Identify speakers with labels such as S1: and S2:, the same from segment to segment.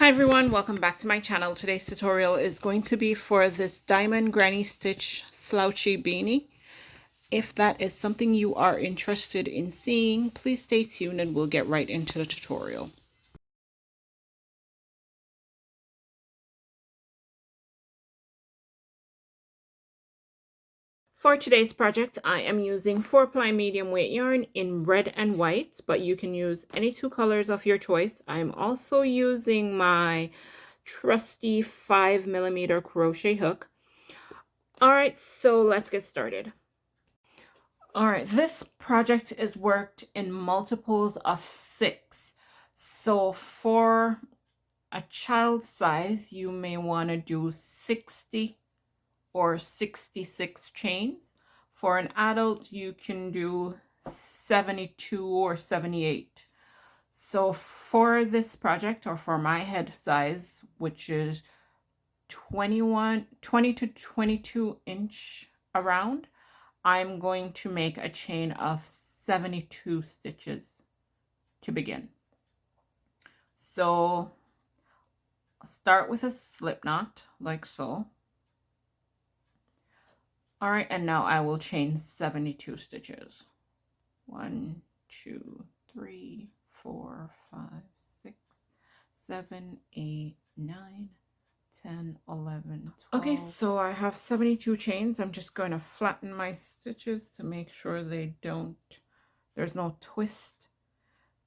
S1: Hi everyone, welcome back to my channel. Today's tutorial is going to be for this diamond granny stitch slouchy beanie. If that is something you are interested in seeing, please stay tuned and we'll get right into the tutorial. For today's project, I am using 4-ply medium weight yarn in red and white, but you can use any two colors of your choice. I'm also using my trusty 5mm crochet hook. Alright, so let's get started. Alright, this project is worked in multiples of 6. So for a child size, you may want to do 60 or 66 chains. For an adult, you can do 72 or 78. So for this project, or for my head size, which is 20 to 22 inch around, I'm going to make a chain of 72 stitches to begin. So start with a slip knot like so. All right, and now I will chain 72 stitches. 1, 2, 3, 4, 5, 6, 7, 8, 9, 10, 11, 12. Okay, so I have 72 chains. I'm just going to flatten my stitches to make sure there's no twist.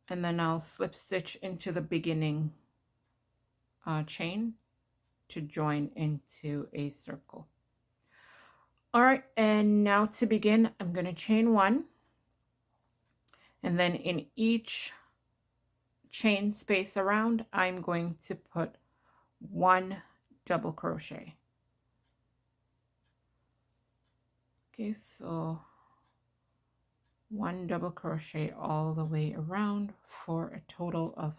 S1: And then I'll slip stitch into the beginning chain to join into a circle. All right, and now to begin, I'm going to chain 1, and then in each chain space around, I'm going to put 1 double crochet. Okay, so 1 double crochet all the way around for a total of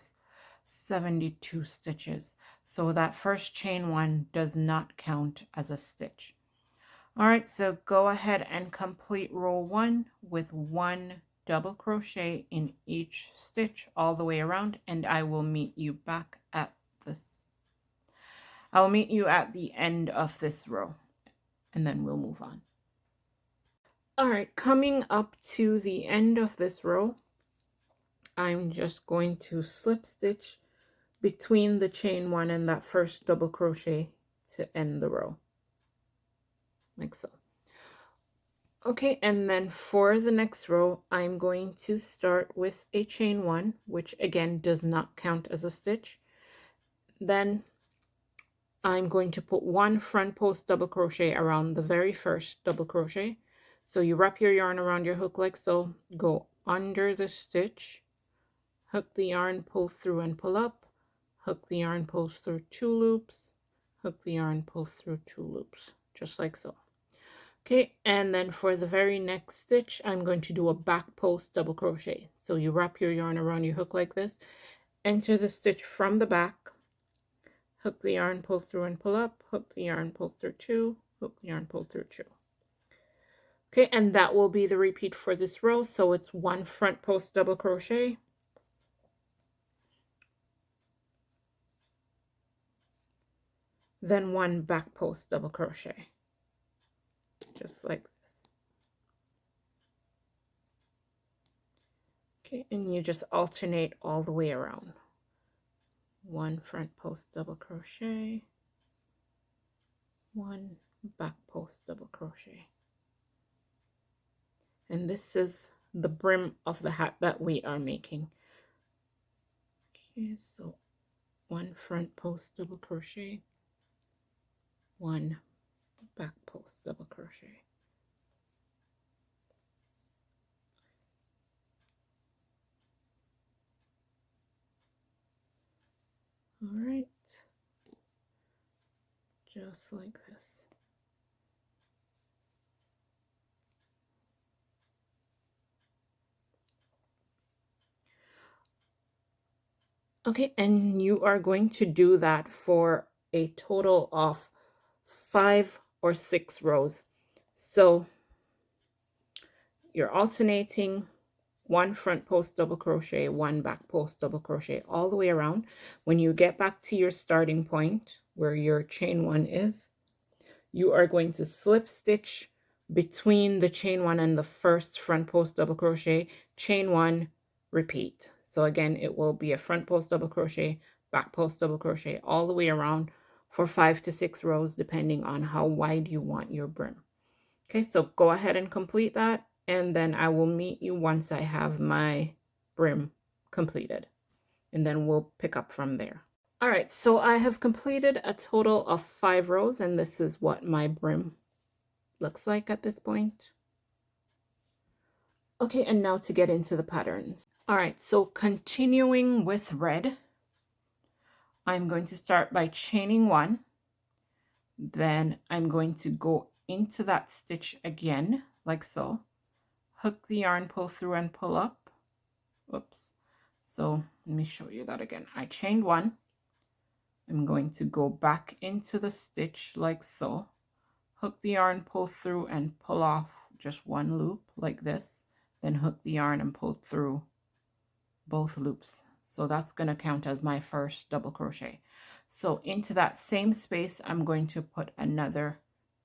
S1: 72 stitches. So that first chain 1 does not count as a stitch. All right, so go ahead and complete row 1 with 1 double crochet in each stitch all the way around, and I will meet you back at this. I'll meet you at the end of this row, and then we'll move on. All right, coming up to the end of this row, I'm just going to slip stitch between the chain 1 and that first double crochet to end the row, like so. Okay, and then for the next row, I'm going to start with a chain 1, which again does not count as a stitch. Then I'm going to put 1 front post double crochet around the very first double crochet. So you wrap your yarn around your hook like so, go under the stitch, hook the yarn, pull through and pull up, hook the yarn, pull through 2 loops, hook the yarn, pull through 2 loops, just like so. Okay, and then for the very next stitch, I'm going to do a back post double crochet. So you wrap your yarn around your hook like this, enter the stitch from the back, hook the yarn, pull through and pull up, hook the yarn, pull through 2, hook the yarn, pull through 2. Okay, and that will be the repeat for this row. So it's 1 front post double crochet, then 1 back post double crochet, just like this. Okay, and you just alternate all the way around. 1 front post double crochet, 1 back post double crochet. And this is the brim of the hat that we are making. Okay, so 1 front post double crochet, 1 back post double crochet. All right, just like this. Okay, and you are going to do that for a total of 5 or 6 rows. So you're alternating one front post double crochet, one back post double crochet all the way around. When you get back to your starting point where your chain one is, you are going to slip stitch between the chain one and the first front post double crochet, chain one, repeat. So again, it will be a front post double crochet, back post double crochet all the way around for 5 to 6 rows, depending on how wide you want your brim. Okay, so go ahead and complete that, and then I will meet you once I have my brim completed, and then we'll pick up from there. All right, so I have completed a total of 5 rows, and this is what my brim looks like at this point. Okay, and now to get into the patterns. All right, so continuing with red, I'm going to start by chaining 1. Then I'm going to go into that stitch again, like so. Hook the yarn, pull through and pull up. Oops. So let me show you that again. I chained 1. I'm going to go back into the stitch like so. Hook the yarn, pull through and pull off just one loop like this. Then hook the yarn and pull through both loops. So that's going to count as my first double crochet. So into that same space, I'm going to put another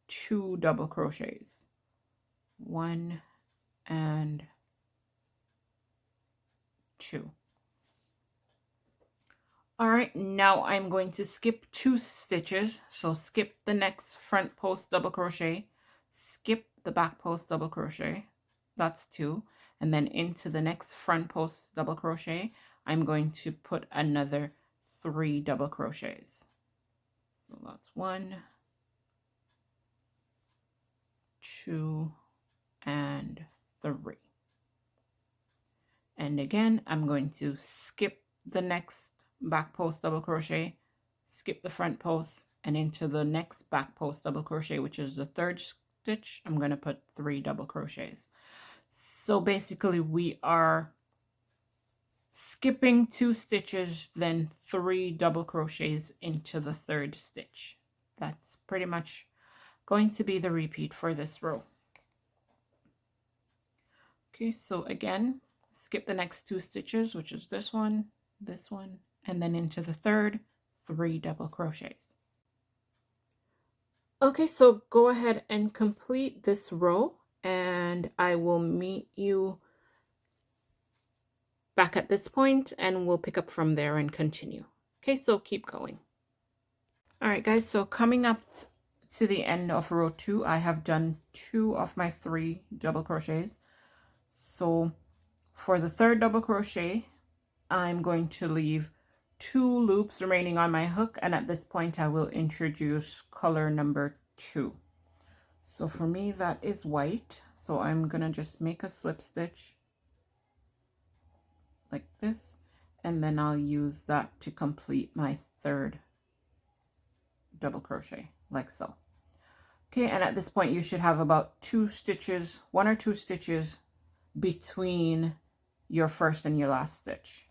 S1: 2 double crochets. 1 and 2. All right, now I'm going to skip 2 stitches. So skip the next front post double crochet, skip the back post double crochet, that's 2, and then into the next front post double crochet, I'm going to put another 3 double crochets. So that's 1, 2, and 3. And again, I'm going to skip the next back post double crochet, skip the front post, and into the next back post double crochet, which is the 3rd stitch, I'm going to put 3 double crochets. So basically we are skipping 2 stitches, then 3 double crochets into the 3rd stitch. That's pretty much going to be the repeat for this row. Okay, so again, skip the next 2 stitches, which is this one, and then into the 3rd, 3 double crochets. Okay, so go ahead and complete this row, and I will meet you back at this point, and we'll pick up from there and continue. Okay, so keep going. All right, guys, so coming up to the end of row 2, I have done 2 of my 3 double crochets. So for the 3rd double crochet, I'm going to leave 2 loops remaining on my hook, and at this point I will introduce color number 2. So for me that is white, so I'm gonna just make a slip stitch like this, and then I'll use that to complete my 3rd double crochet like so. Okay, and at this point you should have about 2 stitches, 1 or 2 stitches between your first and your last stitch.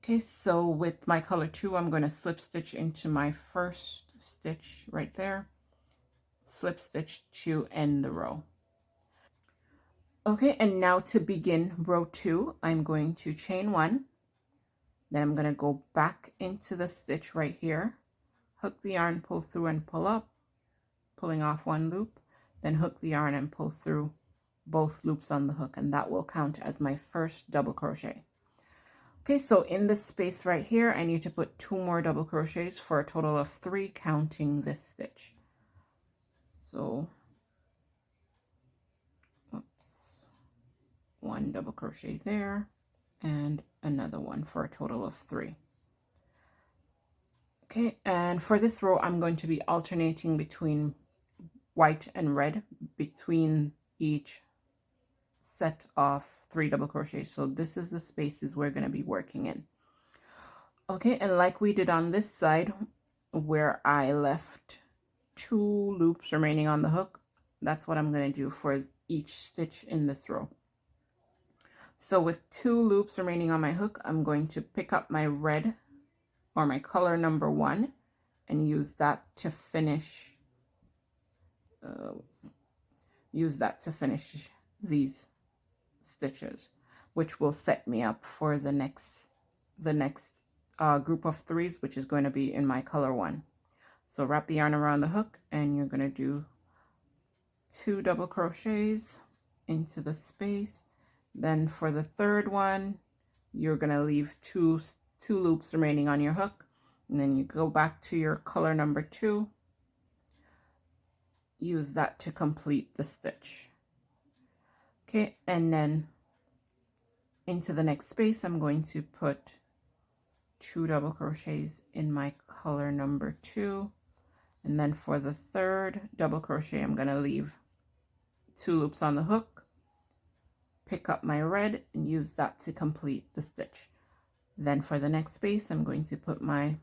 S1: Okay, so with my color 2, I'm going to slip stitch into my first stitch right there, slip stitch to end the row. Okay, and now to begin row 2, I'm going to chain 1, then I'm going to go back into the stitch right here, hook the yarn, pull through and pull up, pulling off 1 loop, then hook the yarn and pull through both loops on the hook, and that will count as my first double crochet. Okay, so in this space right here, I need to put 2 more double crochets for a total of 3, counting this stitch. So, oops, 1 double crochet there, and another one for a total of 3. Okay, and for this row, I'm going to be alternating between white and red between each set of 3 double crochets. So this is the spaces we're going to be working in. Okay, and like we did on this side where I left 2 loops remaining on the hook, that's what I'm going to do for each stitch in this row. So with 2 loops remaining on my hook, I'm going to pick up my red or my color number 1 and use that to finish these stitches, which will set me up for the next group of threes, which is going to be in my color one. So wrap the yarn around the hook, and you're going to do 2 double crochets into the space. Then for the third one, you're going to leave two loops remaining on your hook, and then you go back to your color number 2, use that to complete the stitch. Okay, and then into the next space, I'm going to put 2 double crochets in my color number 2, and then for the third double crochet, I'm going to leave 2 loops on the hook, pick up my red, and use that to complete the stitch. Then for the next space, I'm going to put my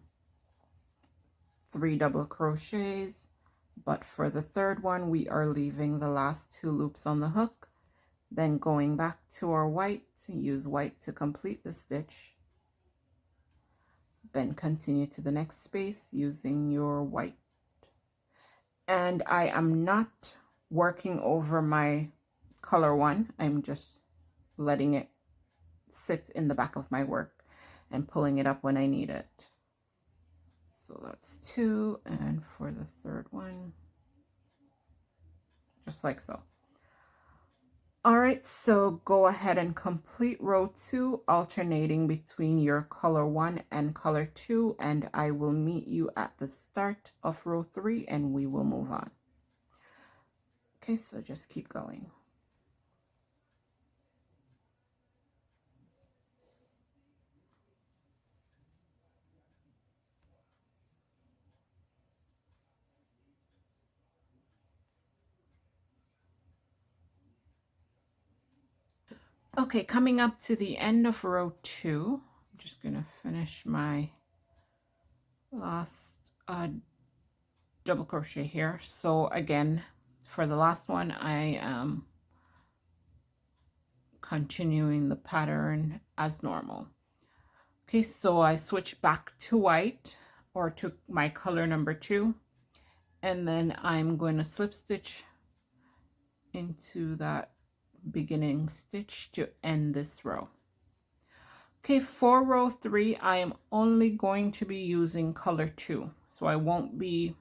S1: 3 double crochets, but for the third one, we are leaving the last 2 loops on the hook, then going back to our white, use white to complete the stitch, then continue to the next space using your white. And I am not working over my color one, I'm just letting it sit in the back of my work and pulling it up when I need it. So that's 2, and for the third one, just like so. All right, so go ahead and complete row 2, alternating between your color 1 and color 2, and I will meet you at the start of row 3 and we will move on. Okay, so just keep going. Okay, coming up to the end of row 2, I'm just going to finish my last double crochet here. So again, for the last one, I am continuing the pattern as normal. Okay, so I switch back to white, or to my color number 2, and then I'm going to slip stitch into that beginning stitch to end this row. Okay, for row 3, I am only going to be using color 2, so I won't be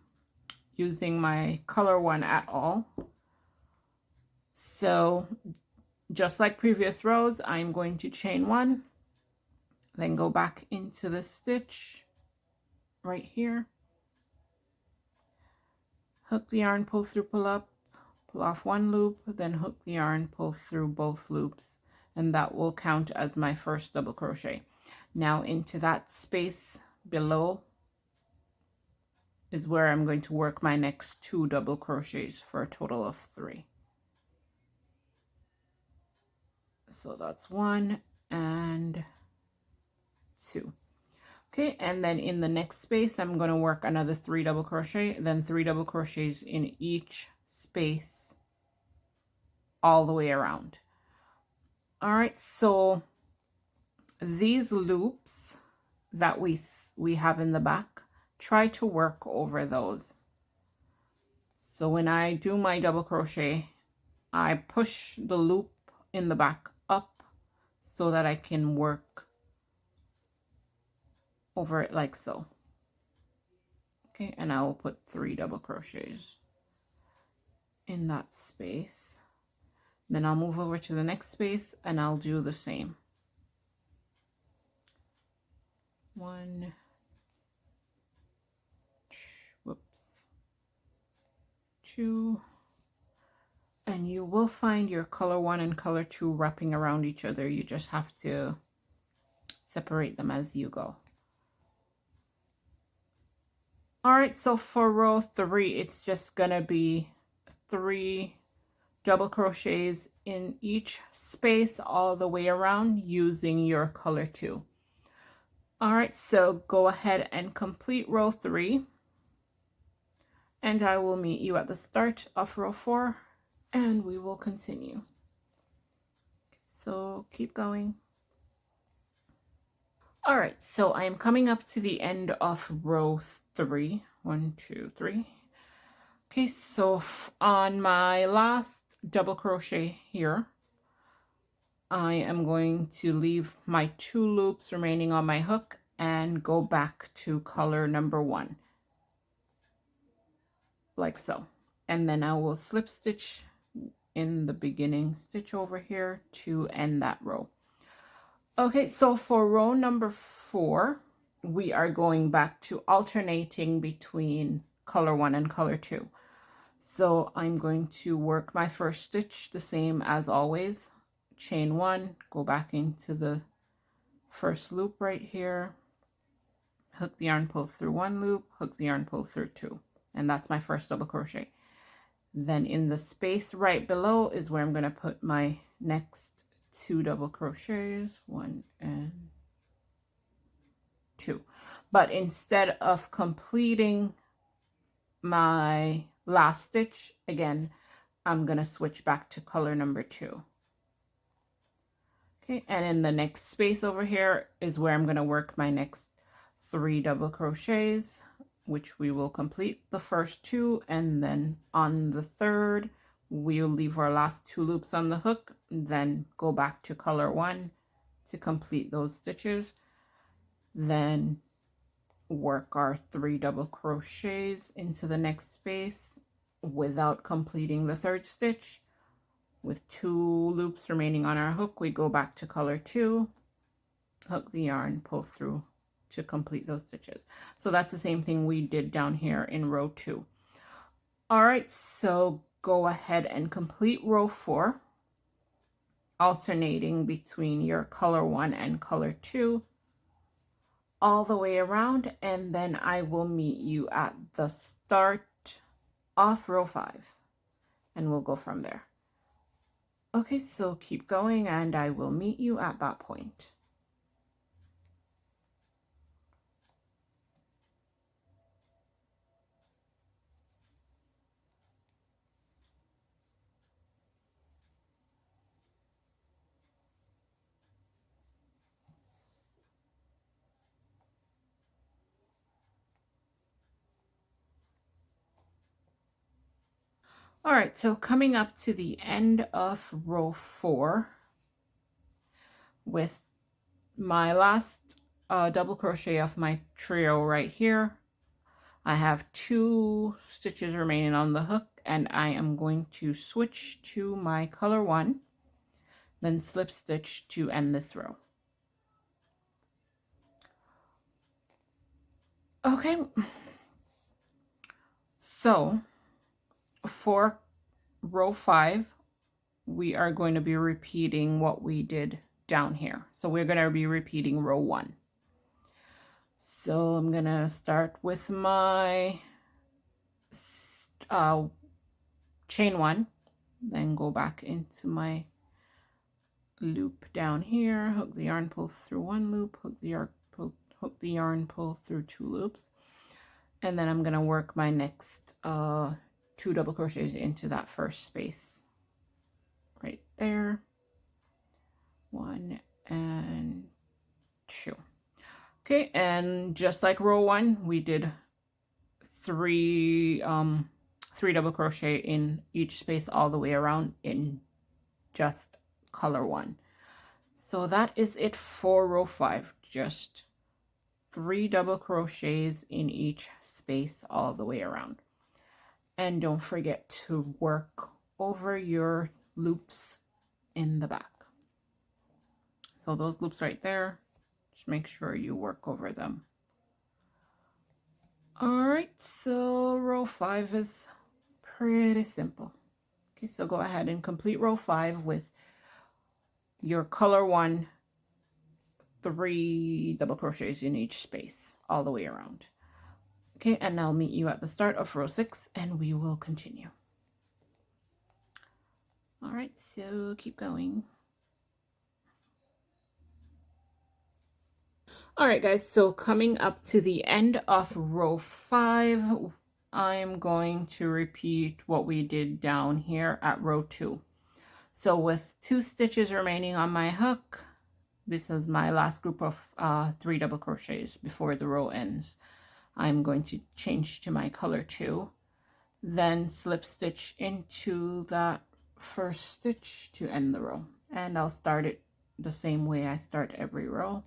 S1: using my color 1 at all. So just like previous rows, I'm going to chain 1, then go back into the stitch right here, hook the yarn, pull through, pull up, pull off 1 loop, then hook the yarn, pull through both loops, and that will count as my first double crochet. Now into that space below is where I'm going to work my next 2 double crochets for a total of 3. So that's 1 and 2. Okay, and then in the next space, I'm going to work another 3 double crochet, then 3 double crochets in each space all the way around. All right, so these loops that we have in the back, try to work over those. So when I do my double crochet, I push the loop in the back up so that I can work over it like so. Okay, and I will put 3 double crochets in that space. Then I'll move over to the next space and I'll do the same. 1, whoops, 2, and you will find your color 1 and color 2 wrapping around each other. You just have to separate them as you go. All right, so for row 3, it's just gonna be 3 double crochets in each space all the way around using your color 2. All right, so go ahead and complete row 3, and I will meet you at the start of row 4 and we will continue. So keep going. All right, so I am coming up to the end of row 3. 1, 2, 3. Okay, so on my last double crochet here, I am going to leave my 2 loops remaining on my hook and go back to color number 1, like so. And then I will slip stitch in the beginning stitch over here to end that row. Okay, so for row number 4, we are going back to alternating between color 1 and color 2. So I'm going to work my first stitch the same as always, chain 1, go back into the first loop right here, hook the yarn, pull through 1 loop, hook the yarn, pull through 2, and that's my first double crochet. Then in the space right below is where I'm going to put my next 2 double crochets, 1 and 2. But instead of completing my last stitch again, I'm going to switch back to color number 2. Okay, and in the next space over here is where I'm going to work my next 3 double crochets, which we will complete the first 2, and then on the third we'll leave our last 2 loops on the hook, then go back to color 1 to complete those stitches, then work our 3 double crochets into the next space without completing the third stitch. With 2 loops remaining on our hook, we go back to color 2, hook the yarn, pull through to complete those stitches. So that's the same thing we did down here in row 2. All right, so go ahead and complete row 4, alternating between your color 1 and color 2 all the way around, and then I will meet you at the start of row 5 and we'll go from there. Okay, so keep going and I will meet you at that point. All right, so coming up to the end of row 4 with my last double crochet of my trio right here. I have 2 stitches remaining on the hook, and I am going to switch to my color 1, then slip stitch to end this row. Okay, so for row 5, we are going to be repeating what we did down here. So we're going to be repeating row 1. So I'm going to start with my chain 1, then go back into my loop down here, hook the yarn, pull through 1 loop, hook the yarn, pull through 2 loops, and then I'm going to work my next 2 double crochets into that first space right there, 1 and 2. Okay, and just like row 1, we did 3 double crochet in each space all the way around in just color 1. So that is it for row 5, just 3 double crochets in each space all the way around. And don't forget to work over your loops in the back. So those loops right there, just make sure you work over them. All right, so row 5 is pretty simple. Okay, so go ahead and complete row 5 with your color 1, 3 double crochets in each space all the way around. Okay, and I'll meet you at the start of row 6 and we will continue. All right, so keep going. All right, guys, so coming up to the end of row 5, I'm going to repeat what we did down here at row 2. So with 2 stitches remaining on my hook, this is my last group of 3 double crochets before the row ends. I'm going to change to my color 2, then slip stitch into that first stitch to end the row. And I'll start it the same way I start every row,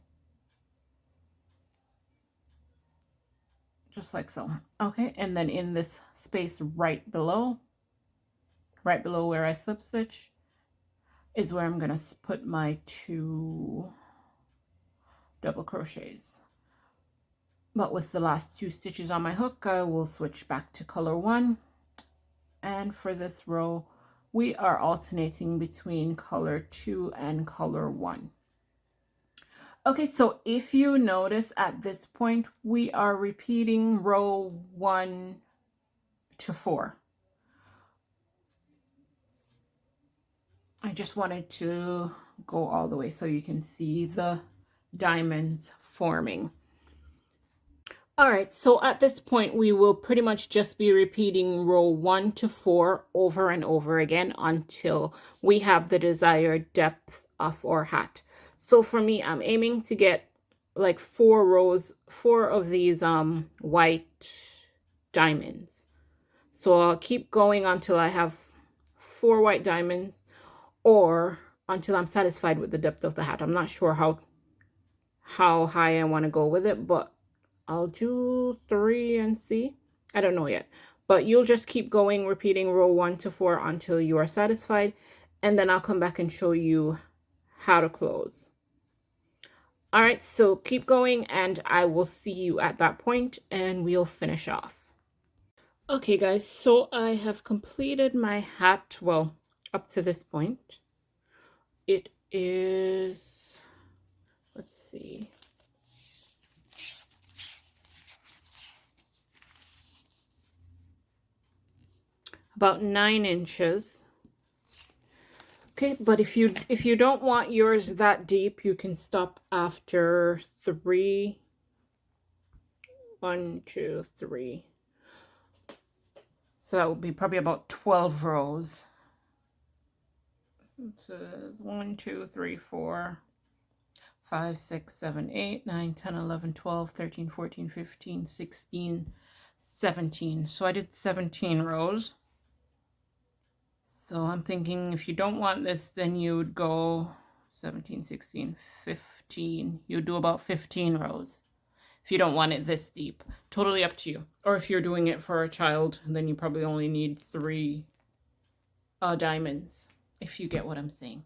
S1: just like so. Okay, and then in this space right below where I slip stitch, is where I'm gonna put my 2 double crochets. But with the last 2 stitches on my hook, I will switch back to color 1. And for this row, we are alternating between color 2 and color 1. Okay, so if you notice at this point, we are repeating row 1 to 4. I just wanted to go all the way so you can see the diamonds forming. All right, so at this point, we will pretty much just be repeating row 1 to 4 over and over again until we have the desired depth of our hat. So for me, I'm aiming to get like 4 of these white diamonds. So I'll keep going until I have 4 white diamonds, or until I'm satisfied with the depth of the hat. I'm not sure how high I want to go with it, but I'll do 3 and see. I don't know yet, but you'll just keep going, repeating row 1 to 4 until you are satisfied, and then I'll come back and show you how to close. All right, so keep going and I will see you at that point and we'll finish off. Okay guys, so I have completed my hat, well, up to this point. It is, let's see, about 9 inches. Okay, but if you don't want yours that deep, you can stop after 3. 1, 2, 3. So that would be probably about 12 rows. It says 1, 2, 3, 4, 5, 6, 7, 8, 9, 10, 11, 12, 13, 14, 15, 16, 17. So I did 17 rows. So I'm thinking if you don't want this, then you would go 17, 16, 15. You'd do about 15 rows. If you don't want it this deep, totally up to you. Or if you're doing it for a child, then you probably only need 3 diamonds, if you get what I'm saying.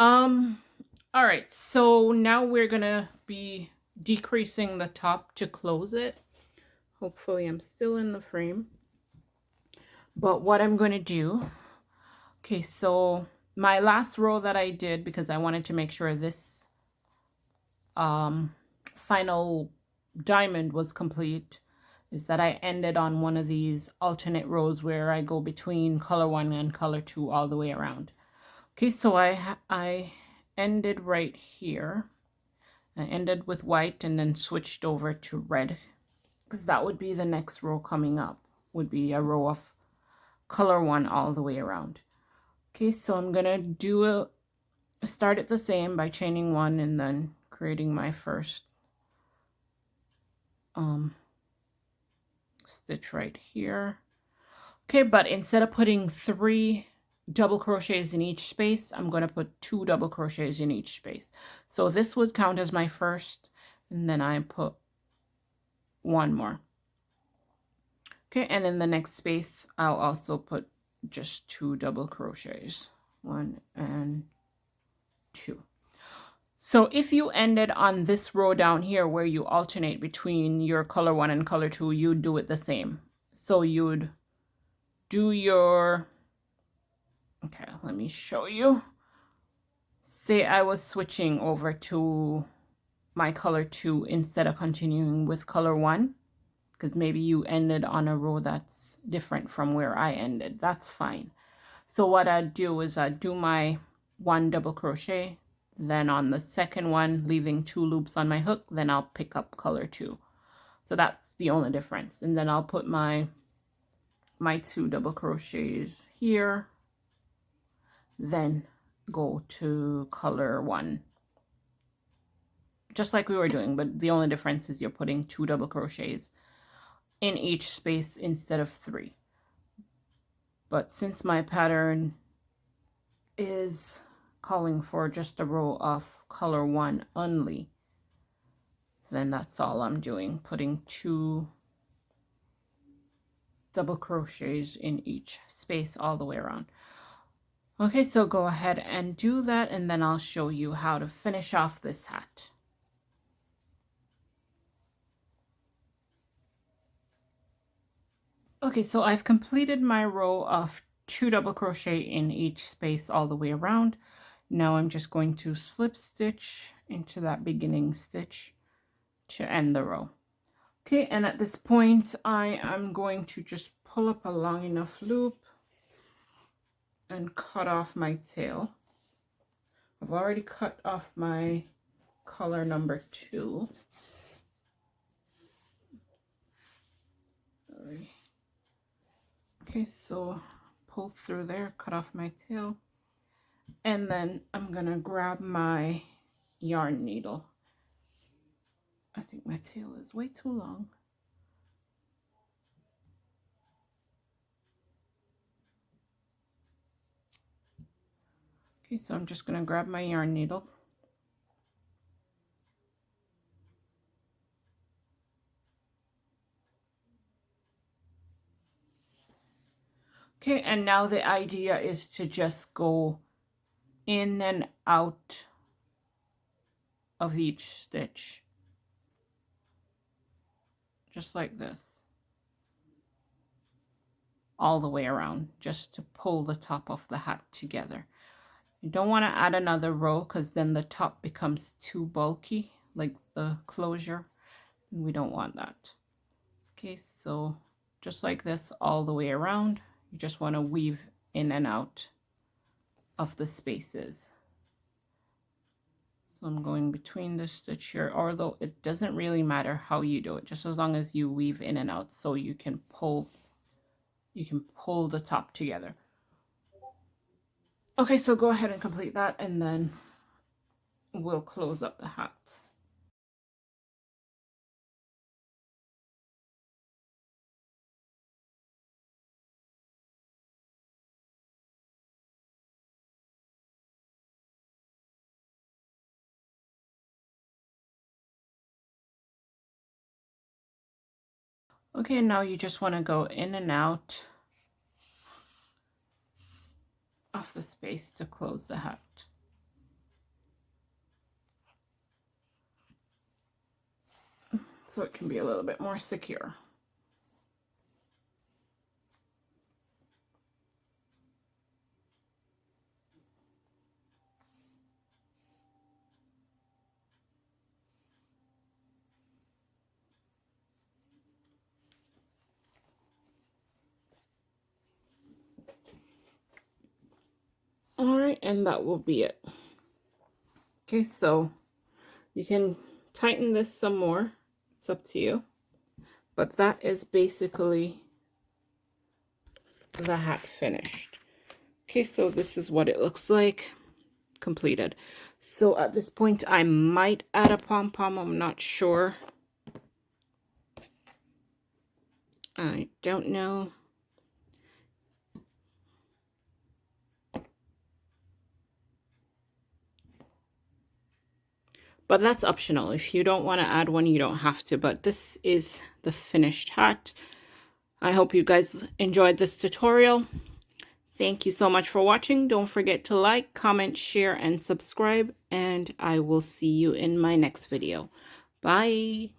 S1: All right, so now we're gonna be decreasing the top to close it. Hopefully I'm still in the frame. But what I'm going to do, okay, so my last row that I did, because I wanted to make sure this final diamond was complete, is that I ended on one of these alternate rows where I go between color 1 and color 2 all the way around. Okay, so I ended right here. I ended with white and then switched over to red, because that would be the next row coming up, would be a row of color 1 all the way around. Okay, so I'm gonna start it the same by chaining 1 and then creating my first stitch right here. Okay, but instead of putting 3 double crochets in each space, I'm going to put 2 double crochets in each space. So this would count as my first, and then I put 1 more. Okay, and in the next space, I'll also put just 2 double crochets, 1 and 2. So if you ended on this row down here where you alternate between your color 1 and color 2, you'd do it the same. So you'd do your, okay, let me show you. Say I was switching over to my color 2 instead of continuing with color 1, because maybe you ended on a row that's different from where I ended. That's fine. So what I'd do is I'd do my 1 double crochet, then on the second one, leaving 2 loops on my hook, then I'll pick up color 2. So that's the only difference. And then I'll put my 2 double crochets here, then go to color 1. Just like we were doing, but the only difference is you're putting 2 double crochets in each space instead of 3. But since my pattern is calling for just a row of color 1 only, then that's all I'm doing, putting 2 double crochets in each space all the way around. Okay, so go ahead and do that, and then I'll show you how to finish off this hat. Okay, so I've completed my row of 2 double crochet in each space all the way around. Now I'm just going to slip stitch into that beginning stitch to end the row. Okay, and at this point I am going to just pull up a long enough loop and cut off my tail. I've already cut off my color number 2. Sorry. Okay, so pull through there, cut off my tail, and then I'm gonna grab my yarn needle. I think my tail is way too long. Okay, so I'm just gonna grab my yarn needle. Okay, and now the idea is to just go in and out of each stitch, just like this, all the way around, just to pull the top of the hat together. You don't want to add another row because then the top becomes too bulky, like the closure, and we don't want that. Okay, so just like this all the way around. You just want to weave in and out of the spaces. So I'm going between the stitch here, although it doesn't really matter how you do it, just as long as you weave in and out so you can pull the top together. Okay, so go ahead and complete that, and then we'll close up the hat. Okay, now you just want to go in and out of the space to close the hat. So it can be a little bit more secure. All right, and that will be it. Okay, so you can tighten this some more. It's up to you. But that is basically the hat finished. Okay, so this is what it looks like completed. So at this point, I might add a pom-pom. I'm not sure. I don't know. But that's optional. If you don't want to add one, you don't have to. But this is the finished hat. I hope you guys enjoyed this tutorial. Thank you so much for watching. Don't forget to like, comment, share, and subscribe. And I will see you in my next video. Bye.